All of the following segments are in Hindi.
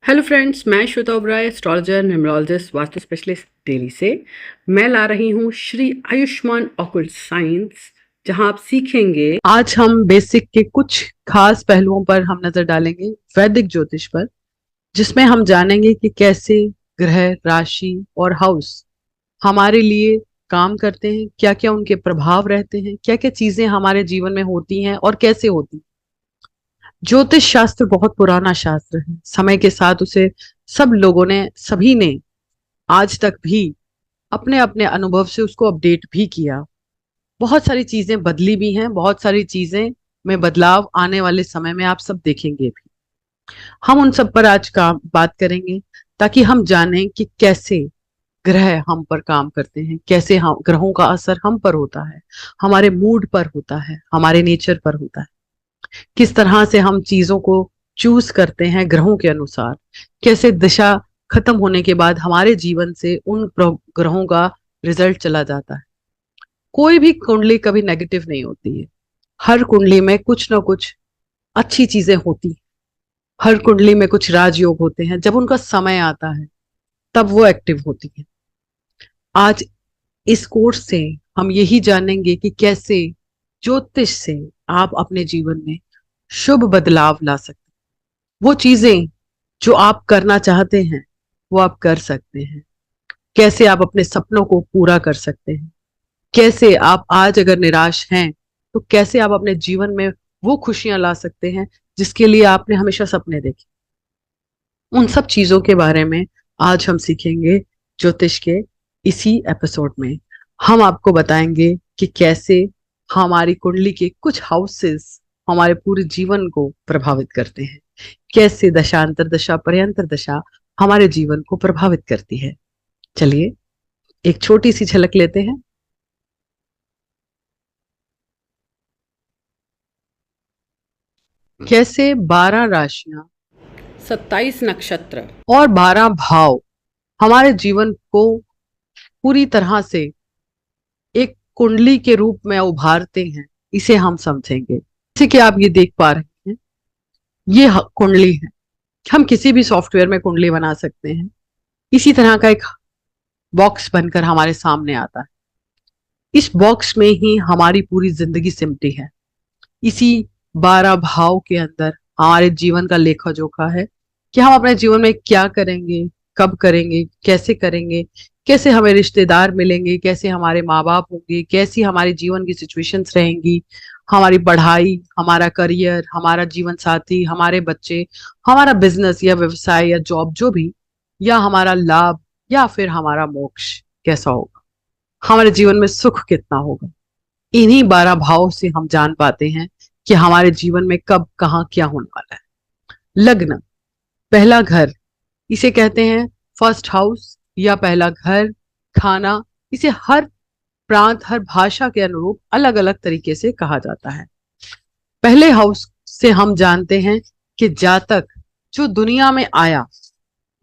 हेलो फ्रेंड्स, मैं Shweta Oberoi, astrologer, numerologist, vastu specialist Delhi से। मैं ला रही हूँ श्री आयुष्मान ऑकल्ट साइंस, जहाँ आप सीखेंगे। आज हम बेसिक के कुछ खास पहलुओं पर हम नजर डालेंगे, वैदिक ज्योतिष पर, जिसमें हम जानेंगे कि कैसे ग्रह, राशि और हाउस हमारे लिए काम करते हैं, क्या क्या उनके प्रभाव रहते हैं, क्या क्या चीजें हमारे जीवन में होती हैं और कैसे होती हैं। ज्योतिष शास्त्र बहुत पुराना शास्त्र है। समय के साथ उसे सब लोगों ने, सभी ने आज तक भी अपने अपने अनुभव से उसको अपडेट भी किया। बहुत सारी चीजें बदली भी हैं, बहुत सारी चीजें में बदलाव आने वाले समय में आप सब देखेंगे भी। हम उन सब पर आज काम बात करेंगे, ताकि हम जानें कि कैसे ग्रह हम पर काम करते हैं, कैसे हम ग्रहों का असर हम पर होता है, हमारे मूड पर होता है, हमारे नेचर पर होता है, किस तरह से हम चीजों को चूज करते हैं ग्रहों के अनुसार, कैसे दिशा खत्म होने के बाद हमारे जीवन से उन ग्रहों का रिजल्ट चला जाता है। कोई भी कुंडली कभी नेगेटिव नहीं होती है। हर कुंडली में कुछ ना कुछ अच्छी चीजें होती हैं। हर कुंडली में कुछ राजयोग होते हैं, जब उनका समय आता है तब वो एक्टिव होती है। आज इस कोर्स से हम यही जानेंगे कि कैसे ज्योतिष से आप अपने जीवन में शुभ बदलाव ला सकते हैं। वो चीजें जो आप करना चाहते हैं वो आप कर सकते हैं। कैसे आप अपने सपनों को पूरा कर सकते हैं। कैसे आप आज अगर निराश हैं तो कैसे आप अपने जीवन में वो खुशियां ला सकते हैं जिसके लिए आपने हमेशा सपने देखे। उन सब चीजों के बारे में आज हम सीखेंगे ज्योतिष के इसी एपिसोड में। हम आपको बताएंगे कि कैसे हमारी कुंडली के कुछ हाउसेस हमारे पूरे जीवन को प्रभावित करते हैं, कैसे दशांतर दशा, पर्यंतर दशा हमारे जीवन को प्रभावित करती है। चलिए एक छोटी सी झलक लेते हैं। कैसे 12 राशियां, 27 नक्षत्र और 12 भाव हमारे जीवन को पूरी तरह से एक कुंडली के रूप में उभारते हैं, इसे हम समझेंगे। जैसे कि आप ये देख पा रहे हैं, ये कुंडली है। हम किसी भी सॉफ्टवेयर में कुंडली बना सकते हैं। इसी तरह का एक बॉक्स बनकर हमारे सामने आता है। इस बॉक्स में ही हमारी पूरी जिंदगी सिमटी है। इसी 12 भाव के अंदर हमारे जीवन का लेखा जोखा है कि हम अपने जीवन में क्या करेंगे, कब करेंगे, कैसे करेंगे, कैसे हमें रिश्तेदार मिलेंगे, कैसे हमारे माँ बाप होंगे, कैसी हमारे जीवन की सिचुएशंस रहेंगी, हमारी पढ़ाई, हमारा करियर, हमारा जीवन साथी, हमारे बच्चे, हमारा बिजनेस या व्यवसाय या जॉब जो भी, या हमारा लाभ या फिर हमारा मोक्ष कैसा होगा, हमारे जीवन में सुख कितना होगा। इन्हीं 12 भाव से हम जान पाते हैं कि हमारे जीवन में कब कहाँ क्या होने वाला है। लग्न, पहला घर, इसे कहते हैं फर्स्ट हाउस या पहला घर। खाना, इसे हर प्रांत, हर भाषा के अनुरूप अलग अलग तरीके से कहा जाता है। पहले हाउस से हम जानते हैं कि जातक जो दुनिया में आया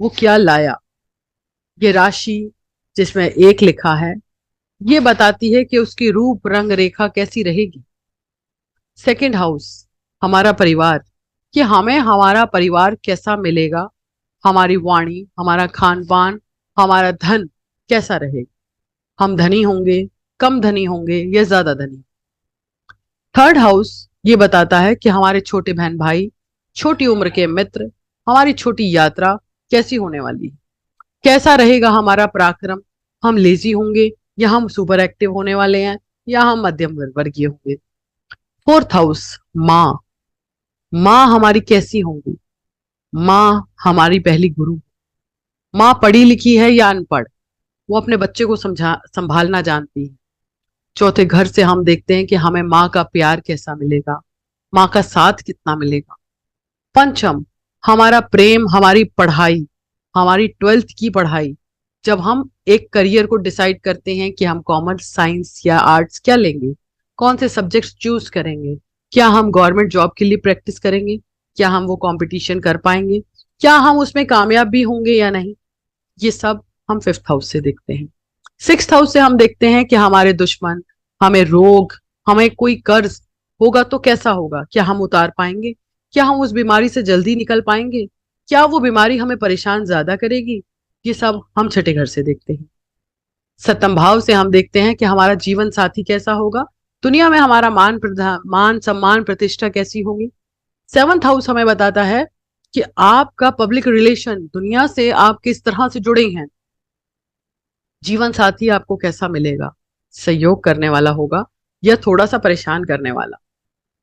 वो क्या लाया। ये राशि जिसमें एक लिखा है, ये बताती है कि उसकी रूप रंग रेखा कैसी रहेगी। सेकंड हाउस, हमारा परिवार, कि हमें हमारा परिवार कैसा मिलेगा, हमारी वाणी, हमारा खान पान, हमारा धन कैसा रहेगा। हम धनी होंगे, कम धनी होंगे या ज्यादा धनी। थर्ड हाउस ये बताता है कि हमारे छोटे बहन भाई, छोटी उम्र के मित्र, हमारी छोटी यात्रा कैसी होने वाली है, कैसा रहेगा हमारा पराक्रम। हम लेजी होंगे या हम सुपर एक्टिव होने वाले हैं, या हम मध्यम वर्गीय होंगे। फोर्थ हाउस, माँ, माँ हमारी कैसी होंगी। माँ हमारी पहली गुरु। माँ पढ़ी लिखी है या अनपढ़, वो अपने बच्चे को समझा संभालना जानती है। चौथे घर से हम देखते हैं कि हमें माँ का प्यार कैसा मिलेगा, माँ का साथ कितना मिलेगा। पंचम, हमारा प्रेम, हमारी पढ़ाई, हमारी 12th की पढ़ाई। जब हम एक करियर को डिसाइड करते हैं कि हम कॉमर्स, साइंस या आर्ट्स क्या लेंगे, कौन से सब्जेक्ट्स चूज करेंगे, क्या हम गवर्नमेंट जॉब के लिए प्रैक्टिस करेंगे, क्या हम वो कंपटीशन कर पाएंगे, क्या हम उसमें कामयाब भी होंगे या नहीं, ये सब हम फिफ्थ हाउस से देखते हैं। सिक्स्थ हाउस से हम देखते हैं कि हमारे दुश्मन, हमें रोग, हमें कोई कर्ज होगा तो कैसा होगा, क्या हम उतार पाएंगे, क्या हम उस बीमारी से जल्दी निकल पाएंगे, क्या वो बीमारी हमें परेशान ज्यादा करेगी? ये सब हम छठे घर से देखते हैं। सप्तम भाव से हम देखते हैं कि हमारा जीवन साथी कैसा होगा, दुनिया में हमारा मान सम्मान प्रतिष्ठा कैसी होगी। सेवंथ हाउस हमें बताता है कि आपका पब्लिक रिलेशन, दुनिया से आप किस तरह से जुड़े हैं। जीवन साथी आपको कैसा मिलेगा, सहयोग करने वाला होगा या थोड़ा सा परेशान करने वाला।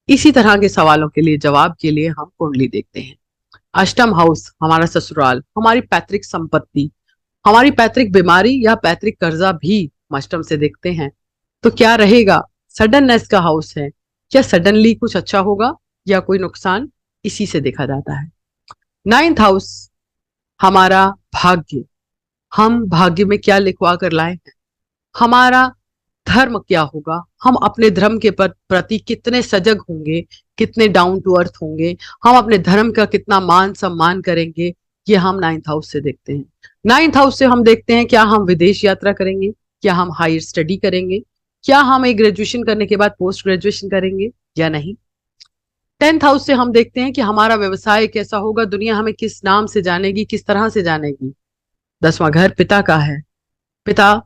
इसी तरह के सवालों के लिए जवाब के लिए हम कुंडली देखते हैं। अष्टम हाउस हमारा ससुराल, हमारी पैतृक संपत्ति, हमारी पैतृक बीमारी या पैतृक कर्जा भी हम अष्टम से देखते हैं। तो क्या रहेगा? सडननेस का हाउस है, क्या सडनली कुछ अच्छा होगा या कोई नुकसान, इसी से देखा जाता है। नाइन्थ हाउस हमारा भाग्य, हम भाग्य में क्या लिखवा कर लाए हैं, हमारा धर्म क्या होगा, हम अपने धर्म के प्रति कितने सजग होंगे, कितने डाउन टू अर्थ होंगे, हम अपने धर्म का कितना मान सम्मान करेंगे, ये हम नाइन्थ हाउस से देखते हैं। नाइन्थ हाउस से हम देखते हैं क्या हम विदेश यात्रा करेंगे, क्या हम हायर स्टडी करेंगे, क्या हम एक ग्रेजुएशन करने के बाद पोस्ट ग्रेजुएशन करेंगे या नहीं। टेंथ हाउस से हम देखते हैं कि हमारा व्यवसाय कैसा होगा, दुनिया हमें किस नाम से जानेगी, किस तरह से जानेगी। 10वां घर पिता का है, पिता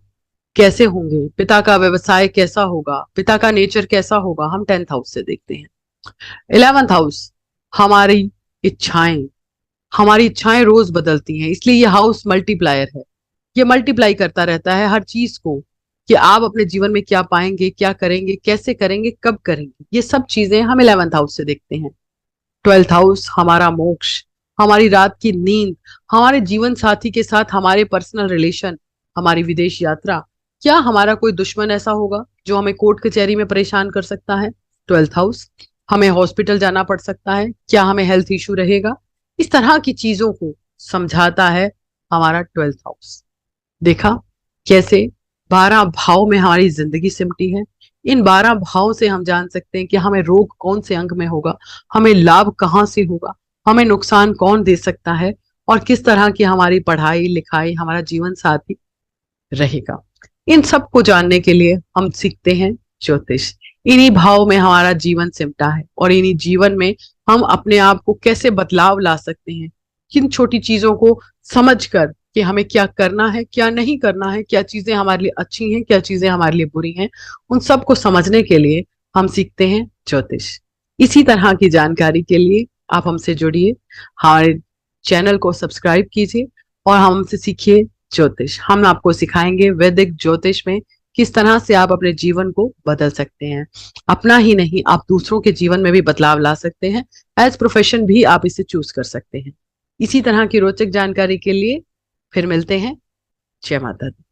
कैसे होंगे, पिता का व्यवसाय कैसा होगा, पिता का नेचर कैसा होगा, हम 10th हाउस से देखते हैं। 11th हाउस हमारी इच्छाएं, हमारी इच्छाएं रोज बदलती हैं, इसलिए ये हाउस मल्टीप्लायर है। ये मल्टीप्लाई करता रहता है हर चीज को, कि आप अपने जीवन में क्या पाएंगे, क्या करेंगे, कैसे करेंगे, कब करेंगे, ये सब चीजें हम 11th हाउस से देखते हैं। 12th हाउस हमारा मोक्ष, हमारी रात की नींद, हमारे जीवन साथी के साथ हमारे पर्सनल रिलेशन, हमारी विदेश यात्रा, क्या हमारा कोई दुश्मन ऐसा होगा जो हमें कोर्ट कचहरी में परेशान कर सकता है। 12th हाउस हमें हॉस्पिटल जाना पड़ सकता है, क्या हमें हेल्थ इशू रहेगा, इस तरह की चीजों को समझाता है हमारा 12th हाउस। देखा कैसे 12 भाव में हमारी जिंदगी सिमटी है। इन 12 भावों से हम जान सकते हैं कि हमें रोग कौन से अंग में होगा, हमें लाभ कहाँ से होगा, हमें नुकसान कौन दे सकता है, और किस तरह की हमारी पढ़ाई लिखाई, हमारा जीवन साथी रहेगा। इन सब को जानने के लिए हम सीखते हैं ज्योतिष। इन्हीं भाव में हमारा जीवन सिमटा है और इन्हीं जीवन में हम अपने आप को कैसे बदलाव ला सकते हैं, किन छोटी चीजों को समझकर कि हमें क्या करना है, क्या नहीं करना है, क्या चीजें हमारे लिए अच्छी हैं, क्या चीजें हमारे लिए बुरी हैं, उन सब को समझने के लिए हम सीखते हैं ज्योतिष। इसी तरह की जानकारी के लिए आप हमसे जुड़िए, हमारे चैनल को सब्सक्राइब कीजिए और हमसे सीखिए ज्योतिष। हम आपको सिखाएंगे वैदिक ज्योतिष में किस तरह से आप अपने जीवन को बदल सकते हैं। अपना ही नहीं, आप दूसरों के जीवन में भी बदलाव ला सकते हैं। एज प्रोफेशन भी आप इसे चूज कर सकते हैं। इसी तरह की रोचक जानकारी के लिए फिर मिलते हैं। जय माता दी।